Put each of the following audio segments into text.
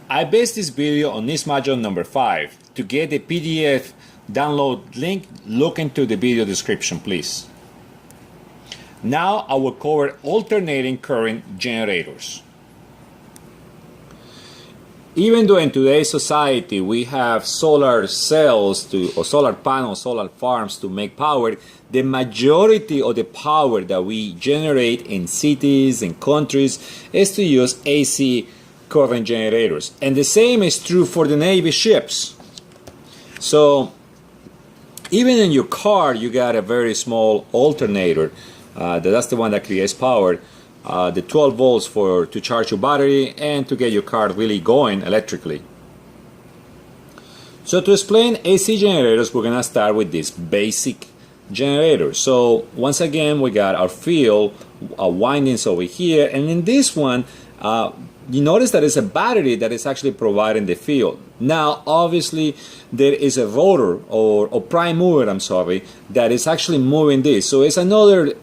I based this video on NEETs module number 5. To get the PDF download link, look into the video description, please. Now I will cover alternating current generators. Even though in today's society we have solar cells or solar panels, solar farms to make power, the majority of the power that we generate in cities and countries is to use AC current generators. And the same is true for the Navy ships. So even in your car you got a very small alternator. That's the one that creates power. The 12 volts to charge your battery and to get your car really going electrically. So to explain AC generators, we're gonna start with this basic generator. So once again, we got our field windings over here, and in this one, you notice that it's a battery that is actually providing the field. Now, obviously, there is a rotor or prime mover, I'm sorry, that is actually moving this. So it's another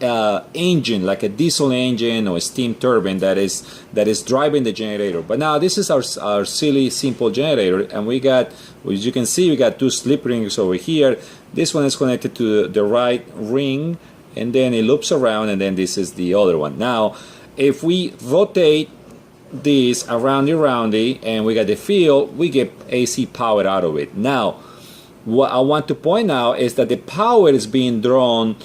engine, like a diesel engine or a steam turbine that is driving the generator. But now this is our silly, simple generator, and we got, as you can see, we got two slip rings over here. This one is connected to the right ring, and then it loops around, and then this is the other one. Now, if we rotate this around and we got the field, we get AC power out of it. Now what I want to point out is that the power is being drawn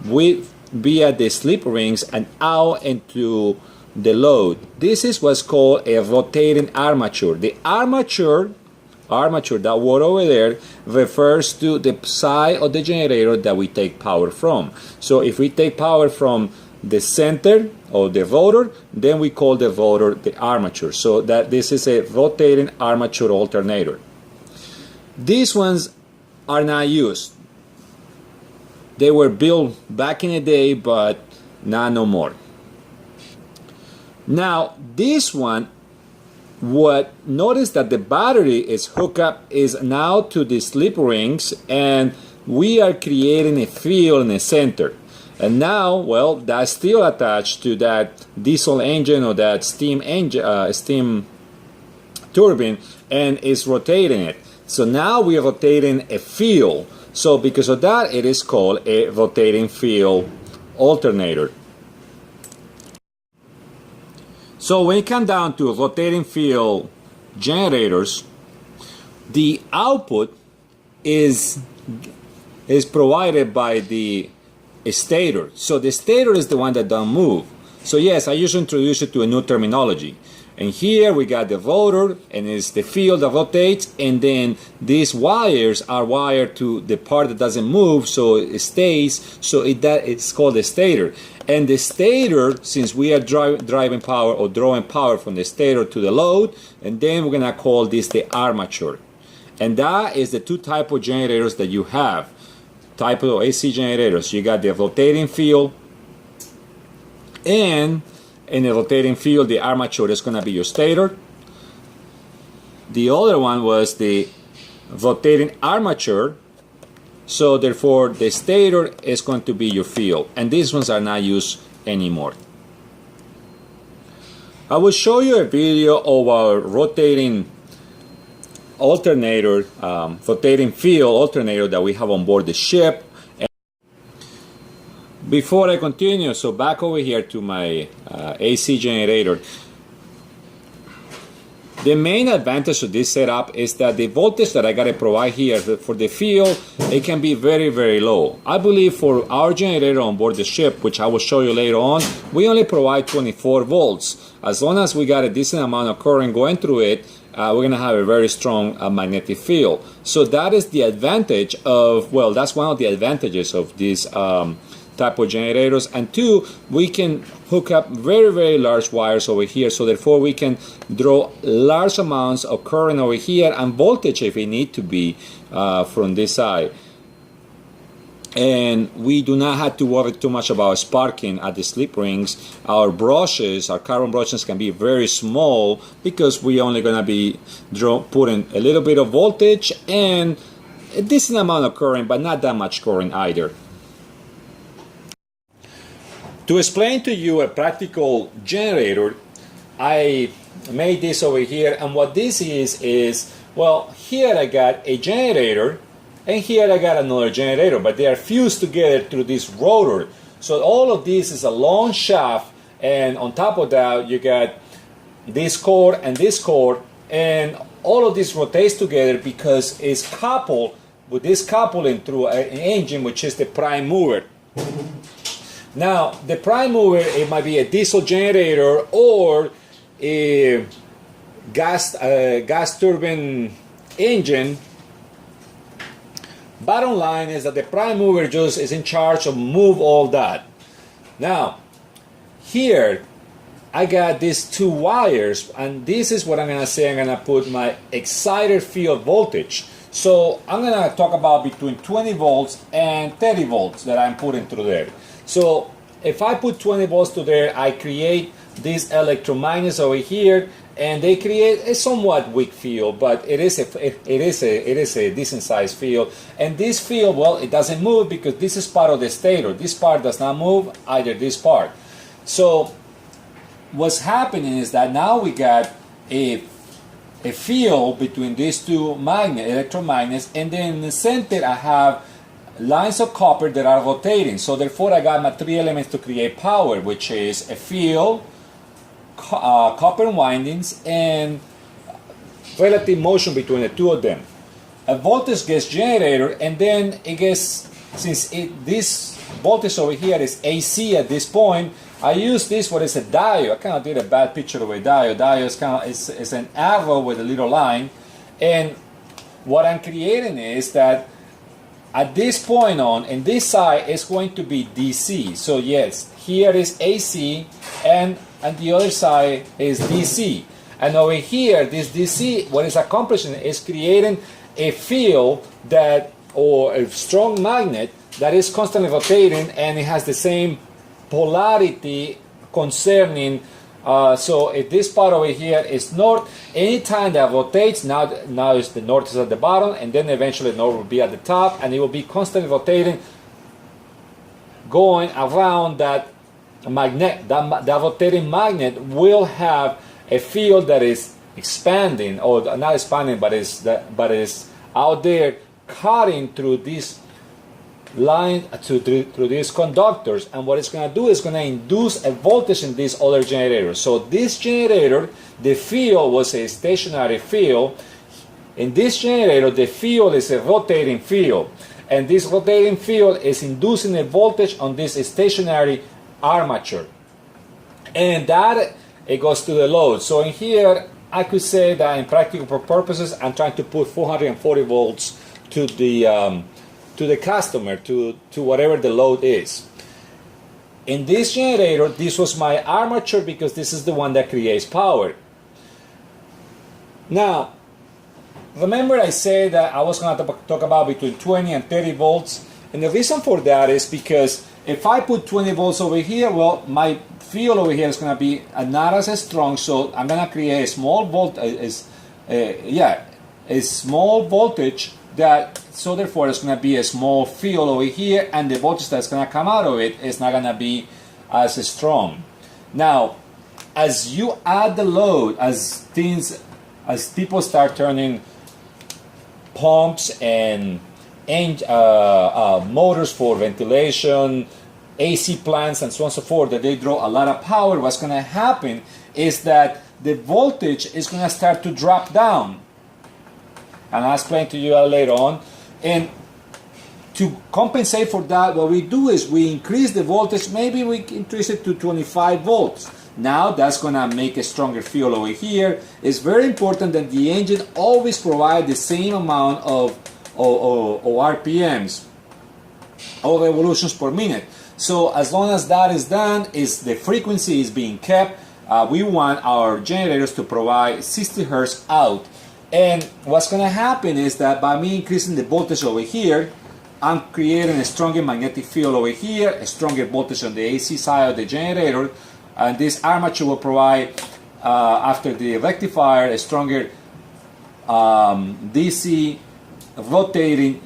via the slip rings and out into the load. This is what's called a rotating armature. The armature, that word over there, refers to the side of the generator that we take power from. So if we take power from the center of the rotor, then we call the rotor the armature. So that this is a rotating armature alternator. These ones are not used. They were built back in the day, but not no more. Now this one, notice that the battery is hooked up is now to the slip rings, and we are creating a field in the center. And now, well, that's still attached to that diesel engine or that steam turbine, and is rotating it. So now we're rotating a field. So because of that, it is called a rotating field alternator. So when it comes down to rotating field generators, the output is provided by the stator. So the stator is the one that don't move. So yes, I just introduced it to a new terminology. And here we got the rotor, and it's the field that rotates, and then these wires are wired to the part that doesn't move, so it stays. So it's called the stator. And the stator, since we are driving power or drawing power from the stator to the load, and then we're gonna call this the armature. And that is the two type of generators that you have. Type of AC generators. You got the rotating field, and in the rotating field, the armature is going to be your stator. The other one was the rotating armature, so therefore the stator is going to be your field, and these ones are not used anymore. I will show you a video of our rotating alternator, rotating field alternator that we have on board the ship. And before I continue, so back over here to my AC generator. The main advantage of this setup is that the voltage that I gotta provide here for the field, it can be very, very low. I believe for our generator on board the ship, which I will show you later on, we only provide 24 volts. As long as we got a decent amount of current going through it, we're going to have a very strong magnetic field. So that is the advantage of, well, that's one of the advantages of these type of generators. And two, we can hook up very, very large wires over here, so therefore we can draw large amounts of current over here and voltage if it need to be from this side. And we do not have to worry too much about sparking at the slip rings. Our brushes, our carbon brushes, can be very small because we're only going to be putting a little bit of voltage and a decent amount of current, but not that much current either. To explain to you a practical generator, I made this over here, and what this is, well, here I got a generator, and here I got another generator, but they are fused together through this rotor. So all of this is a long shaft, and on top of that you got this cord and this cord, and all of this rotates together because it's coupled with this coupling through an engine, which is the prime mover. Now, the prime mover, it might be a diesel generator or a gas turbine engine. Bottom line is that the prime mover just is in charge of move all that. Now, here I got these two wires, and this is what I'm going to say. I'm going to put my excited field voltage. So I'm going to talk about between 20 volts and 30 volts that I'm putting through there. So if I put 20 volts to there, I create these electromagnets over here, and they create a somewhat weak field, but it is a decent sized field. And this field, well, it doesn't move because this is part of the stator. This part does not move, either this part. So what's happening is that now we got a field between these two electromagnets, and then in the center I have lines of copper that are rotating. So therefore I got my three elements to create power, which is a field, copper windings, and relative motion between the two of them. A voltage gets generated, and then it gets, since this voltage over here is AC at this point, I use this what is a diode. I kind of did a bad picture of a diode. Diode is an arrow with a little line, and what I'm creating is that at this point on, and this side is going to be DC. So yes, here is AC, and the other side is DC. And over here, this DC, what it's accomplishing is creating a field that, or a strong magnet that is constantly rotating, and it has the same polarity concerning. So if this part over here is north, anytime that rotates, now is the north is at the bottom, and then eventually the north will be at the top, and it will be constantly rotating, going around that magnet. That rotating magnet will have a field that is expanding, or not expanding, but is out there cutting through this line through these conductors, and what it's going to do is going to induce a voltage in this other generator. So this generator, the field was a stationary field. In this generator, the field is a rotating field, and this rotating field is inducing a voltage on this stationary armature, and that it goes to the load. So in here, I could say that in practical purposes, I'm trying to put 440 volts to the customer, to whatever the load is. In this generator, this was my armature because this is the one that creates power. Now, remember I said that I was going to talk about between 20 and 30 volts, and the reason for that is because if I put 20 volts over here, well, my field over here is going to be not as strong, so I'm going to create a small a small voltage that, so therefore it's going to be a small field over here, and the voltage that's going to come out of it is not going to be as strong. Now, as you add the load, as people start turning pumps and motors for ventilation, AC plants, and so on and so forth, that they draw a lot of power, what's going to happen is that the voltage is going to start to drop down. And I'll explain to you later on. And to compensate for that, what we do is we increase the voltage. Maybe we increase it to 25 volts. Now that's going to make a stronger field over here. It's very important that the engine always provide the same amount of RPMs, or revolutions per minute. So as long as that is done, the frequency is being kept. We want our generators to provide 60 Hertz out. And what's going to happen is that by me increasing the voltage over here, I'm creating a stronger magnetic field over here, a stronger voltage on the AC side of the generator, and this armature will provide, after the rectifier, a stronger DC rotating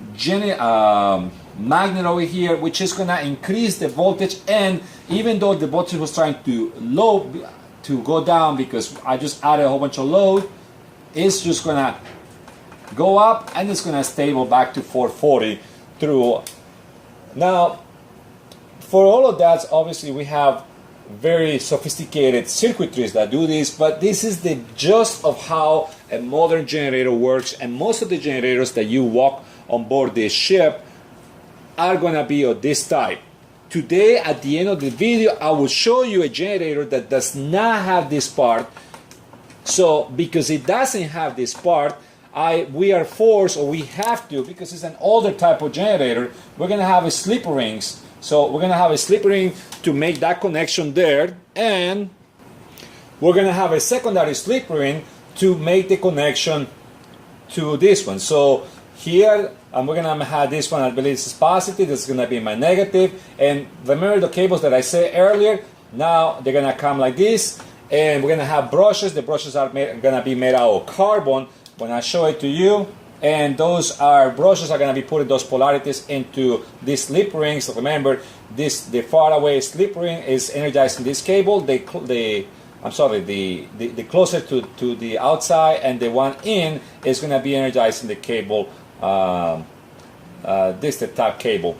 magnet over here, which is going to increase the voltage. And even though the voltage was trying to to go down because I just added a whole bunch of load. It's just gonna go up and it's gonna stable back to 440 through. Now, for all of that, obviously we have very sophisticated circuitries that do this, but this is the gist of how a modern generator works, and most of the generators that you walk on board this ship are gonna be of this type. Today, at the end of the video, I will show you a generator that does not have this part. So, because it doesn't have this part, we are forced, or we have to, because it's an older type of generator, we're gonna have a slip rings. So we're gonna have a slip ring to make that connection there, and we're gonna have a secondary slip ring to make the connection to this one. So here, we're gonna have this one, I believe this is positive, this is gonna be my negative, and remember the cables that I said earlier, now they're gonna come like this, and we're gonna have brushes. The brushes are gonna be made out of carbon when I show it to you. And those brushes are going to be putting those polarities into these slip rings. So remember, the far away slip ring is energizing this cable. The closer to the outside, and the one in is going to be energizing the cable. This the top cable,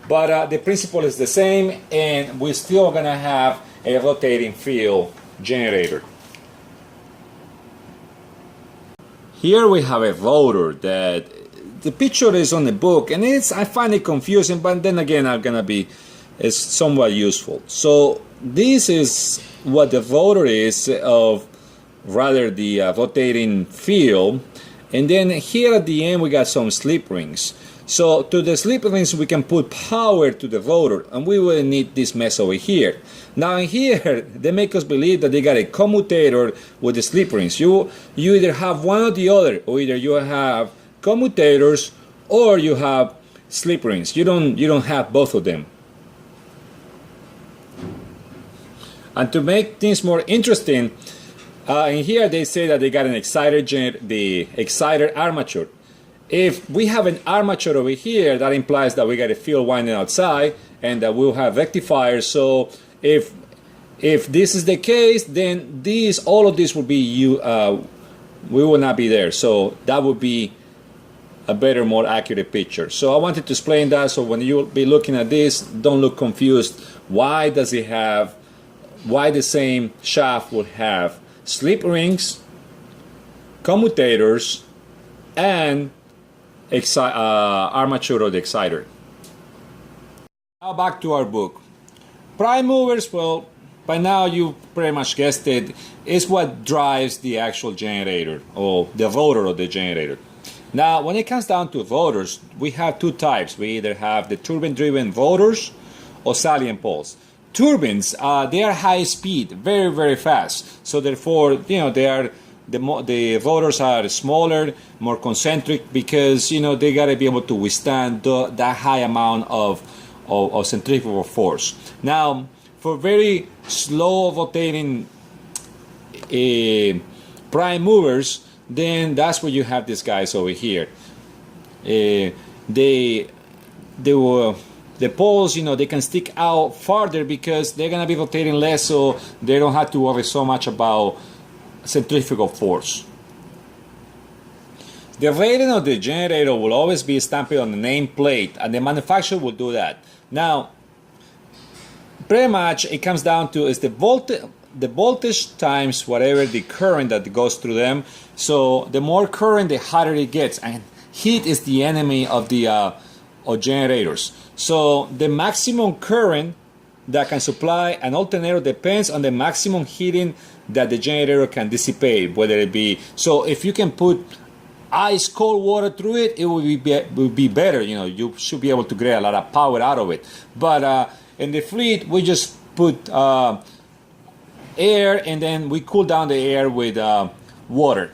but the principle is the same, and we're still going to have a rotating field generator. Here we have a rotor that the picture is on the book, and I find it confusing, but then again it's somewhat useful. So this is what the rotor is of rather the rotating field, and then here at the end we got some slip rings. So to the slip rings we can put power to the rotor, and we will need this mess over here. Now in here they make us believe that they got a commutator with the slip rings. You either have one or the other, or either you have commutators or you have slip rings. You don't have both of them. And to make things more interesting, in here they say that they got an the exciter armature. If we have an armature over here, that implies that we got a field winding outside and that we'll have rectifiers. So if this is the case, then all of this will be we will not be there. So that would be a better, more accurate picture. So I wanted to explain that, so when you be looking at this, don't look confused. Why the same shaft would have slip rings, commutators, and armature of the exciter. Now back to our book. Prime movers, well, by now you pretty much guessed it, is what drives the actual generator, or the rotor of the generator. Now when it comes down to rotors, we have two types. We either have the turbine driven rotors or salient poles. Turbines, they are high speed, very, very fast, so therefore the rotors are smaller, more concentric, because they got to be able to withstand that high amount of centrifugal force. Now for very slow rotating prime movers, then that's where you have these guys over here. The poles, they can stick out farther because they're gonna be rotating less, so they don't have to worry so much about centrifugal force. The rating of the generator will always be stamped on the nameplate, and the manufacturer will do that. Now, pretty much it comes down to is the voltage times whatever the current that goes through them. So the more current, the hotter it gets, and heat is the enemy of the of generators. So the maximum current that can supply an alternator depends on the maximum heating that the generator can dissipate, whether it be, so if you can put ice cold water through it, it will be better. You should be able to get a lot of power out of it. But in the fleet, we just put air, and then we cool down the air with water,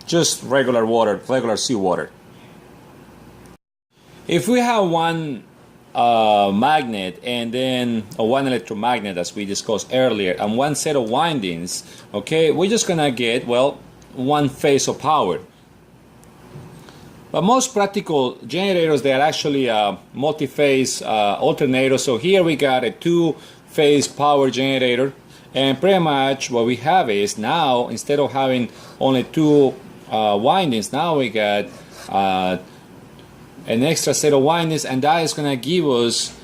just regular water, regular seawater. If we have one magnet and then one electromagnet, as we discussed earlier, and one set of windings, okay, we're just gonna get, well, one phase of power. But most practical generators, they are actually multi-phase alternators. So here we got a two-phase power generator, And pretty much what we have is now, instead of having only two windings, now we got an extra set of windings, and that is going to give us,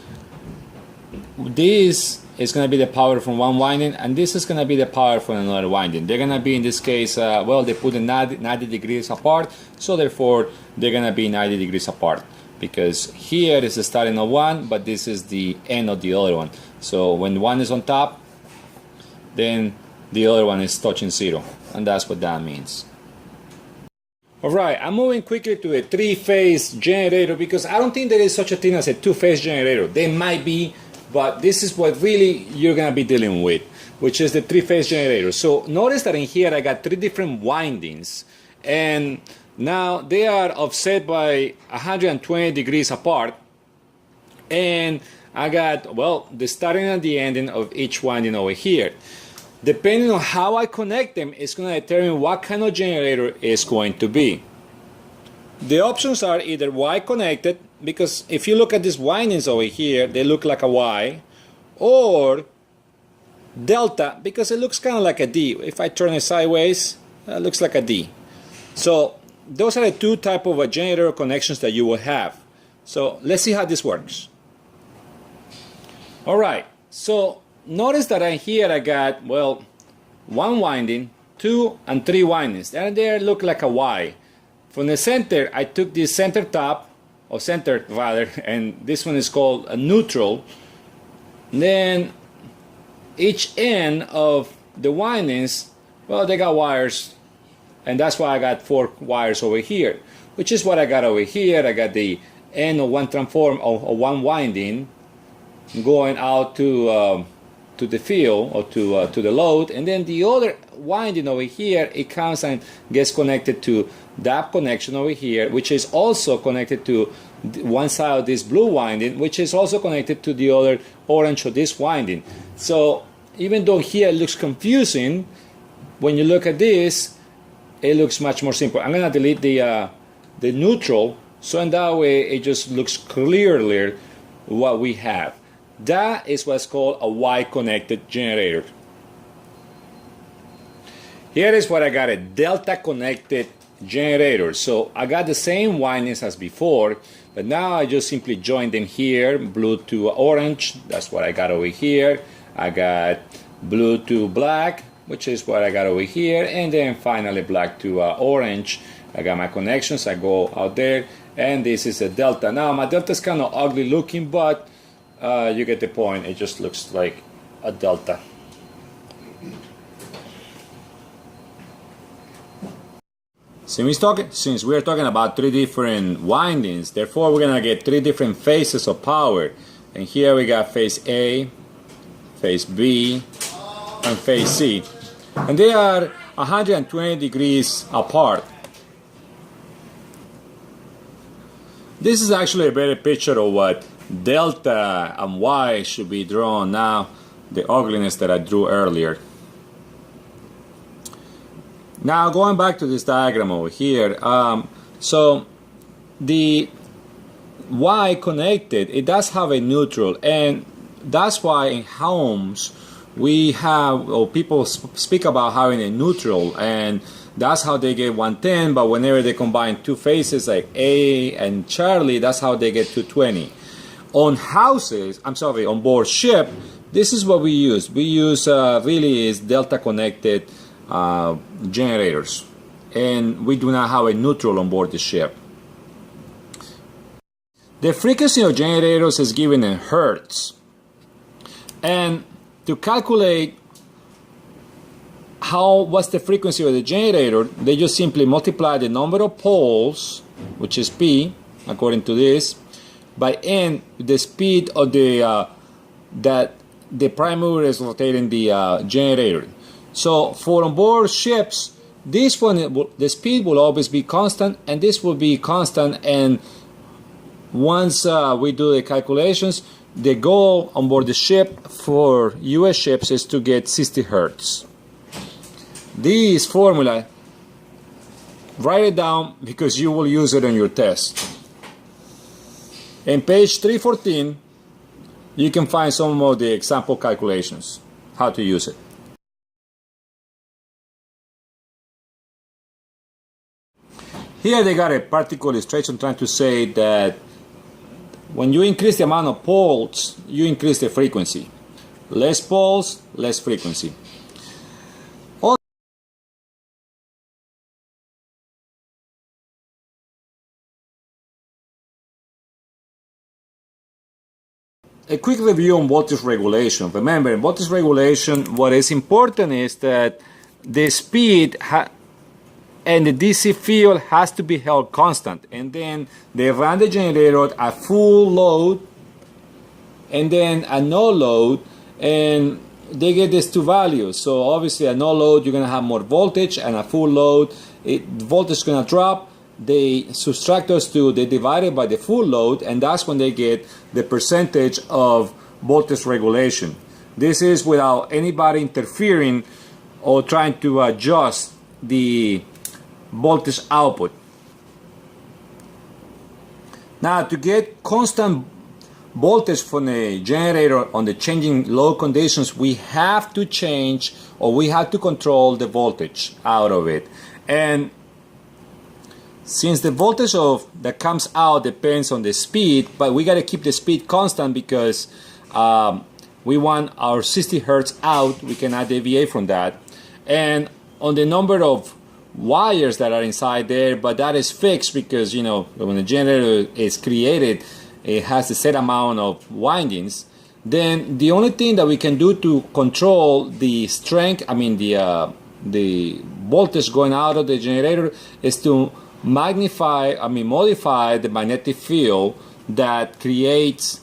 this is going to be the power from one winding, and this is going to be the power from another winding. They're going to be, in this case, well, they put it 90 degrees apart, so therefore they're going to be 90 degrees apart, because here is the starting of one, but this is the end of the other one. So when one is on top, then the other one is touching zero, and that's what that means. Alright, I'm moving quickly to a three-phase generator, because I don't think there is such a thing as a two-phase generator. There might be, but this is what really you're going to be dealing with, which is the three-phase generator. So notice that in here I got three different windings, and now they are offset by 120 degrees apart, and I got, well, the starting and the ending of each winding over here. Depending on how I connect them, it's going to determine what kind of generator it's going to be. The options are either Y connected, because if you look at these windings over here, they look like a Y, or delta, because it looks kind of like a D. If I turn it sideways, it looks like a D. So those are the two type of generator connections that you will have. So let's see how this works. Alright, so notice that here I got, well, one winding, two and three windings, and they look like a Y. From the center, I took this center top, or center rather, and this one is called a neutral. Then each end of the windings, well, they got wires, and that's why I got four wires over here, which is what I got over here. I got the end of one transform or one winding going out to the field, or to the load, and then the other winding over here, it comes and gets connected to that connection over here, which is also connected to one side of this blue winding, which is also connected to the other orange of this winding. So even though here it looks confusing, when you look at this, it looks much more simple. I'm going to delete the neutral, so in that way it just looks clearly what we have. That is what's called a Y-connected generator. Here is what I got, a delta-connected generator. So I got the same windings as before, but now I just simply join them here, blue to orange. That's what I got over here. I got blue to black, which is what I got over here, and then finally black to orange. I got my connections. I go out there, and this is a delta. Now my delta is kind of ugly looking, but you get the point. It just looks like a delta. Since we're talking about three different windings, therefore we're gonna get three different phases of power. And here we got phase A, phase B, and phase C. And they are 120 degrees apart. This is actually a better picture of what delta and Y should be drawn now, the ugliness that I drew earlier. Now going back to this diagram over here, so the Y connected, it does have a neutral, and that's why in homes we have, or people speak about having a neutral, and that's how they get 110, but whenever they combine two phases like A and Charlie, that's how they get 220. On houses, on board ship, this is what we use. We use really is delta connected generators, and we do not have a neutral on board the ship. The frequency of generators is given in hertz, and to calculate what's the frequency of the generator, they just simply multiply the number of poles, which is P according to this, by N, the speed of that the prime mover is rotating the generator. So for onboard ships, this one, the speed will always be constant, and this will be constant. And once we do the calculations, the goal on board the ship for US ships is to get 60 hertz. This formula, write it down because you will use it on your test. In page 314, you can find some of the example calculations, how to use it. Here they got a practical illustration trying to say that when you increase the amount of poles, you increase the frequency. Less poles, less frequency. A quick review on voltage regulation. Remember, in voltage regulation, what is important is that the speed and the DC field has to be held constant. And then they run the generator at full load and then at no load, and they get these two values. So obviously at no load, you're going to have more voltage, and at full load, the voltage is going to drop. They subtract those two, they divide it by the full load, and that's when they get the percentage of voltage regulation. This is without anybody interfering or trying to adjust the voltage output. Now, to get constant voltage from the generator on the changing load conditions, we have to change, or we have to control the voltage out of it. And since the voltage that comes out depends on the speed, but we got to keep the speed constant because we want our 60 hertz out. We cannot deviate from that. And on the number of wires that are inside there, but that is fixed because, you know, when the generator is created, it has a set amount of windings. Then the only thing that we can do to control the strength, the voltage going out of the generator, is to modify the magnetic field that creates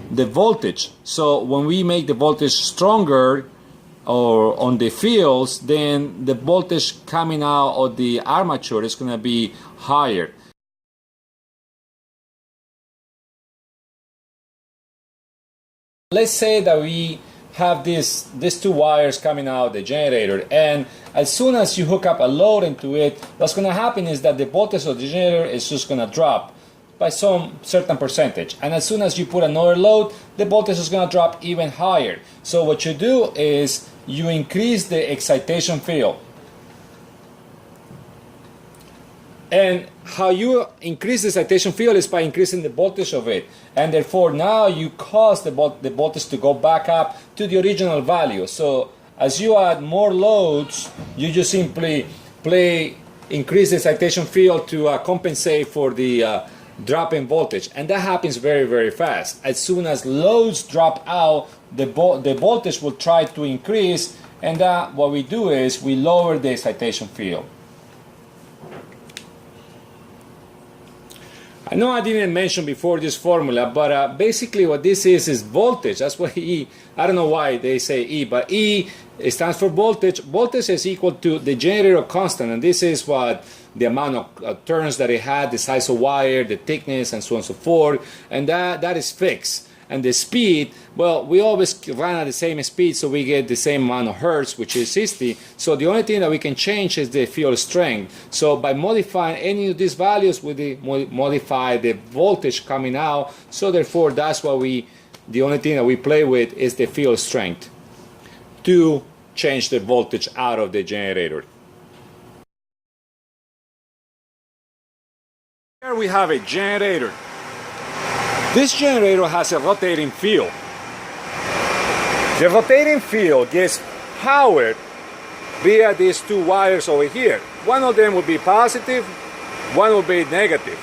the voltage. So when we make the voltage stronger or on the fields, then the voltage coming out of the armature is going to be higher. Let's say that we have these two wires coming out of the generator, and as soon as you hook up a load into it, what's going to happen is that the voltage of the generator is just going to drop by some certain percentage, and as soon as you put another load, the voltage is going to drop even higher. So what you do is you increase the excitation field. And how you increase the excitation field is by increasing the voltage of it, and therefore now you cause the voltage to go back up to the original value. So as you add more loads, you just simply increase the excitation field to compensate for the drop in voltage, and that happens very, very fast. As soon as loads drop out, the voltage will try to increase, and that what we do is we lower the excitation field. I know I didn't mention before this formula, but basically what this is voltage. That's what E, I don't know why they say E, but E stands for voltage. Voltage is equal to the generator constant, and this is what the amount of turns that it had, the size of wire, the thickness, and so on and so forth, and that is fixed. And the speed, well, we always run at the same speed, so we get the same amount of hertz, which is 60. So the only thing that we can change is the field strength. So by modifying any of these values, we modify the voltage coming out. So therefore, that's what the only thing that we play with is the field strength to change the voltage out of the generator. Here we have a generator. This generator has a rotating field. The rotating field gets powered via these two wires over here. One of them will be positive, one will be negative.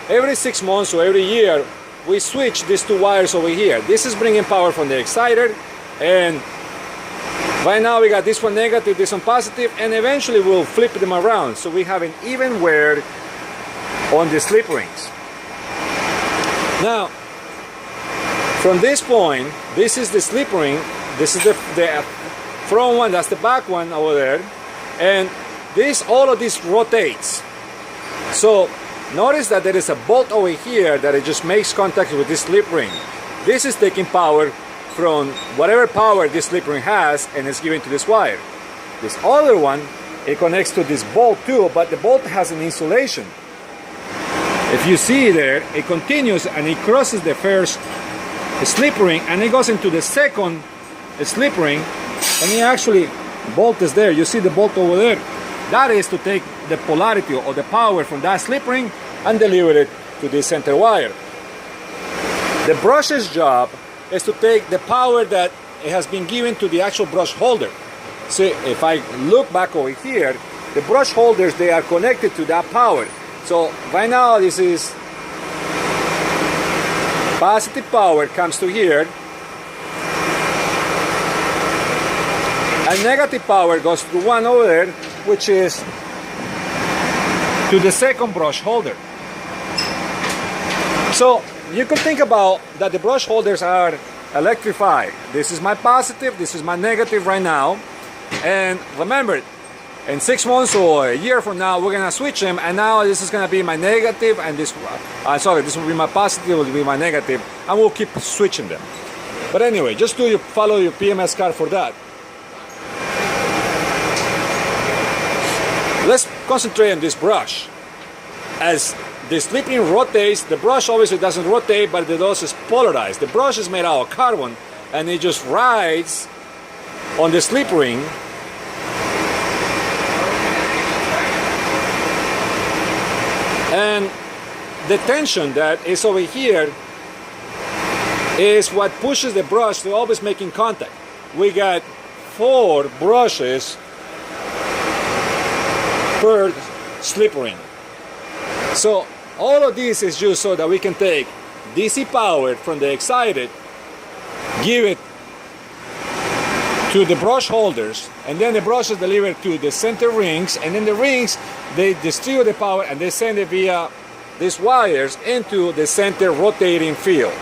Every 6 months or every year, we switch these two wires over here. This is bringing power from the exciter, and right now we got this one negative, this one positive, and eventually we'll flip them around so we have an even wear on the slip rings. Now, from this point, this is the slip ring, this is the front one, that's the back one over there, and all of this rotates. So notice that there is a bolt over here that it just makes contact with this slip ring. This is taking power from whatever power this slip ring has and is given to this wire. This other one, it connects to this bolt too, but the bolt has an insulation. If you see there, it continues and it crosses the first slip ring and it goes into the second slip ring, and it actually, bolt is there, you see the bolt over there, That is to take the polarity or the power from that slip ring and deliver it to the center wire. The brush's job is to take the power that it has been given to the actual brush holder. See, if I look back over here, the brush holders, they are connected to that power. So right now this is positive power comes to here, and negative power goes to one over there, which is to the second brush holder. So you can think about that the brush holders are electrified. This is my positive, this is my negative right now. And remember, in 6 months or a year from now, we're gonna switch them, and now this is gonna be my negative, and this will be my positive, will be my negative, and we'll keep switching them. But anyway, just follow your PMS card for that. Let's concentrate on this brush. As the slip ring rotates, the brush obviously doesn't rotate, but the dose is polarized. The brush is made out of carbon, and it just rides on the slip ring. And the tension that is over here is what pushes the brush to always making contact. We got 4 brushes per slip ring. So all of this is just so that we can take DC power from the excited, give it to the brush holders, and then the brush is delivered to the center rings, and then the rings, they distribute the power and they send it via these wires into the center rotating field.